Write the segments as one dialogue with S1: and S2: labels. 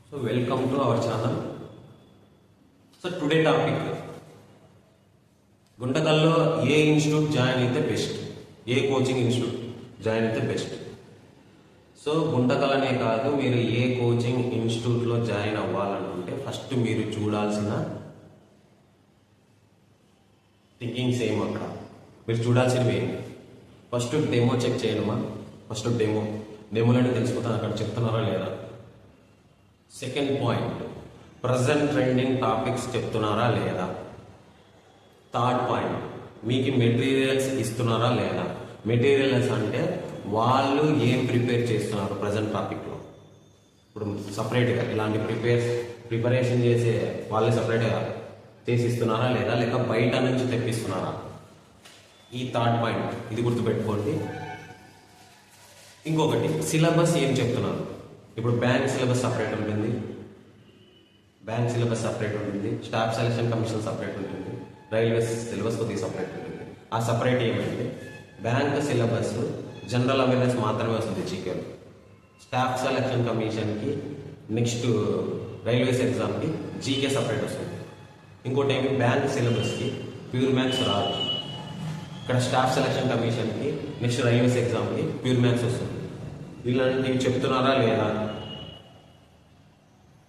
S1: So welcome to our channel. So today topic గుంటకల్లో ఏ institute join అయితే best, ఏ కోచింగ్ ఇన్స్టిట్యూట్ జాయిన్ అయితే బెస్ట్. సో గుంటకలనే కాదు, మీరు ఏ కోచింగ్ ఇన్స్టిట్యూట్లో జాయిన్ అవ్వాలనుకుంటే ఫస్ట్ మీరు చూడాల్సిన థింకింగ్ సేమ్. అక్కడ మీరు చూడాల్సినవి ఏంటి? ఫస్ట్ డెమో చెక్ చేయడమా? ఫస్ట్ డెమోలని తెలుసుకుంటాను అక్కడ చెప్తున్నారా లేదా. Second point, present trending topics చెప్తున్నారా లేదా. థర్డ్ పాయింట్, మీకు మెటీరియల్స్ ఇస్తున్నారా లేదా. మెటీరియల్స్ అంటే వాళ్ళు ఏం ప్రిపేర్ చేస్తున్నారు ప్రజెంట్ టాపిక్లో. ఇప్పుడు సపరేట్గా ఇలాంటి ప్రిపరేషన్ చేసే వాళ్ళే సపరేట్గా చేసి ఇస్తున్నారా లేదా, లేక బయట నుంచి తెప్పిస్తున్నారా. ఈ థర్డ్ పాయింట్ ఇది గుర్తుపెట్టుకోండి. ఇంకొకటి, సిలబస్ ఏం చెప్తున్నారు. ఇప్పుడు బ్యాంక్ సిలబస్ సపరేట్ ఉంటుంది, స్టాఫ్ సెలక్షన్ కమిషన్ సపరేట్ ఉంటుంది, రైల్వేస్ సిలబస్ కొద్దిగా సపరేట్ ఉంటుంది. ఆ సపరేట్ ఏమంటే బ్యాంక్ సిలబస్ జనరల్ అవేర్నెస్ మాత్రమే వస్తుంది జీకేలో. స్టాఫ్ సెలక్షన్ కమిషన్కి నెక్స్ట్ రైల్వేస్ ఎగ్జామ్కి జీకే సపరేట్ వస్తుంది. ఇంకోటి ఏమి, బ్యాంక్ సిలబస్కి ప్యూర్ మ్యాథ్స్ రాదు. ఇక్కడ స్టాఫ్ సెలక్షన్ కమిషన్కి నెక్స్ట్ రైల్వేస్ ఎగ్జామ్కి ప్యూర్ మ్యాథ్స్ వస్తుంది. ఇలాంటివి చెప్తున్నారా లేదా,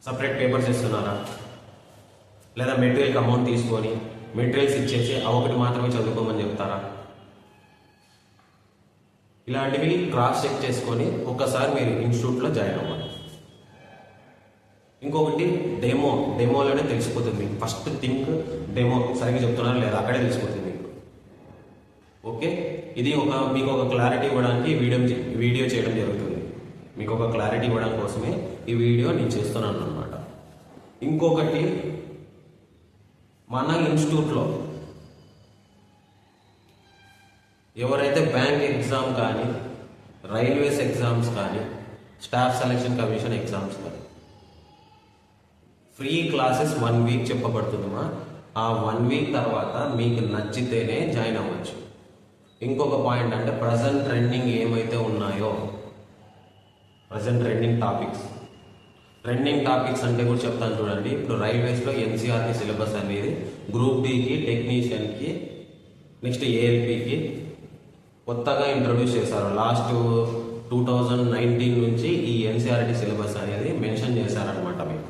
S1: సపరేట్ పేపర్స్ ఇస్తున్నారా, లేదా మెటీరియల్కి అమౌంట్ తీసుకొని మెటీరియల్స్ ఇచ్చేసి ఆ ఒకటి మాత్రమే చదువుకోమని చెప్తారా. ఇలాంటివి క్రాస్ చెక్ చేసుకొని ఒక్కసారి మీరు ఇన్స్టిట్యూట్లో జాయిన్ అవ్వాలి. ఇంకొకటి, డెమోలోనే తెలిసిపోతుంది మీకు. ఫస్ట్ థింక్ డెమో సరిగ్గా చెప్తున్నారా లేదా, అక్కడే తెలిసిపోతుంది మీకు. ఓకే, ఇది మీకు ఒక క్లారిటీ ఇవ్వడానికి వీడియో చేయడం జరుగుతుంది. మీకు ఒక క్లారిటీ ఇవ్వడం కోసమే ఈ వీడియో నేను చేస్తున్నాను అన్నమాట. ఇంకొకటి, మన ఇన్స్టిట్యూట్లో ఎవరైతే బ్యాంక్ ఎగ్జామ్ కానీ, రైల్వేస్ ఎగ్జామ్స్ కానీ, స్టాఫ్ సెలక్షన్ కమిషన్ ఎగ్జామ్స్ కానీ ఫ్రీ క్లాసెస్ 1 వీక్ చెప్పబడుతుందమ్మా. ఆ 1 వీక్ తర్వాత మీకు నచ్చితేనే జాయిన్ అవ్వచ్చు. ఇంకొక పాయింట్ అంటే ప్రజెంట్ ట్రెండింగ్ ఏమైతే ఉన్నాయో, ప్రజెంట్ ట్రెండింగ్ టాపిక్స్ అంటే కూడా చెప్తాను చూడండి. ఇప్పుడు రైల్వేస్లో ఎన్సీఆర్టీ సిలబస్ అనేది గ్రూప్ డికి, టెక్నీషియన్కి, నెక్స్ట్ ఏఎల్పికి కొత్తగా ఇంట్రొడ్యూస్ చేశారు. లాస్ట్ 2019 నుంచి ఈ ఎన్సీఆర్టీ సిలబస్ అనేది మెన్షన్ చేశారనమాట. మీకు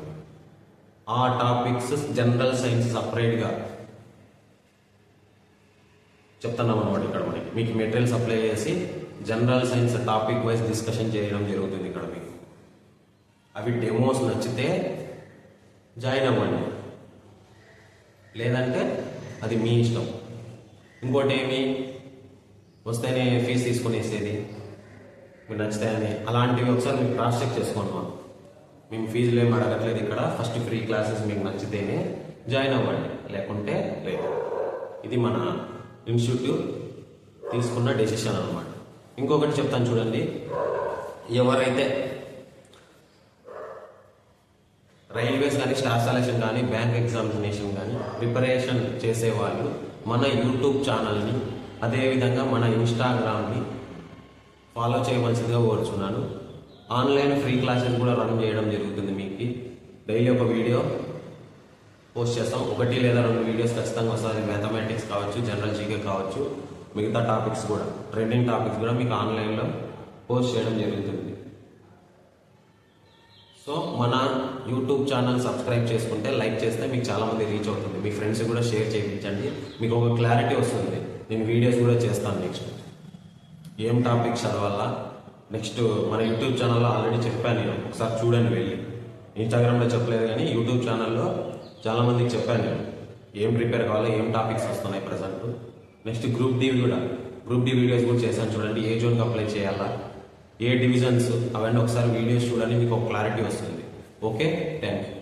S1: ఆ టాపిక్స్ జనరల్ సైన్స్ సపరేట్గా చెప్తున్నాం అనమాట. ఇక్కడ మీకు మెటీరియల్స్ అప్లై చేసి general science topic wise discussion చేయడం జరుగుతుంది ఇక్కడ మీకు. అవి డెమోస్ నచ్చితే జాయిన్ అవ్వండి, లేదంటే అది మీ ఇష్టం. ఇంకోటి ఏమి, వస్తేనే ఫీజు తీసుకునేసేది మీరు నచ్చితాయని, అలాంటివి ఒకసారి మీకు క్రాస్ చెక్ చేసుకోండి. మేము ఫీజులు ఏమి అడగట్లేదు ఇక్కడ. ఫస్ట్ ఫ్రీ క్లాసెస్ మీకు నచ్చితేనే జాయిన్ అవ్వండి, లేకుంటే లేదు. ఇది మన ఇన్స్టిట్యూట్ తీసుకున్న డెసిషన్ అనమాట. ఇంకొకటి చెప్తాను చూడండి, ఎవరైతే రైల్వేస్ కానీ, స్టాఫ్ సెలక్షన్ కానీ, బ్యాంక్ ఎగ్జామినేషన్ కానీ ప్రిపరేషన్ చేసేవాళ్ళు మన యూట్యూబ్ ఛానల్ని, అదేవిధంగా మన ఇన్స్టాగ్రామ్ని ఫాలో చేయవలసిందిగా కోరుచున్నాను. ఆన్లైన్ ఫ్రీ క్లాసెస్ కూడా రన్ చేయడం జరుగుతుంది. మీకు డైలీ ఒక వీడియో పోస్ట్ చేస్తాం. 1 లేదా 2 వీడియోస్ ఖచ్చితంగా వస్తుంది. మ్యాథమెటిక్స్ కావచ్చు, జనరల్ జీకే కావచ్చు, మిగతా టాపిక్స్ కూడా, ట్రెండింగ్ టాపిక్స్ కూడా మీకు ఆన్లైన్లో పోస్ట్ చేయడం జరుగుతుంది. సో మన యూట్యూబ్ ఛానల్ సబ్స్క్రైబ్ చేసుకుంటే, లైక్ చేస్తే మీకు చాలామంది రీచ్ అవుతుంది. మీ ఫ్రెండ్స్ కూడా షేర్ చేయించండి, మీకు ఒక క్లారిటీ వస్తుంది. నేను వీడియోస్ కూడా చేస్తాను నెక్స్ట్ ఏం టాపిక్స్ చదవాలా. నెక్స్ట్ మన యూట్యూబ్ ఛానల్లో ఆల్రెడీ చెప్పాను నేను, ఒకసారి చూడండి వెళ్ళి. ఇన్స్టాగ్రామ్లో చెప్పలేదు కానీ యూట్యూబ్ ఛానల్లో చాలామందికి చెప్పాను నేను ఏం ప్రిపేర్ కావాలో, ఏం టాపిక్స్ వస్తున్నాయి present. Next group D videos కూడా చేశాను చూడండి. ఏ జోన్కి అప్లై చేయాలా, ఏ డివిజన్స్, అవన్నీ ఒకసారి వీడియోస్ చూడండి, మీకు ఒక క్లారిటీ వస్తుంది. Okay, thank you.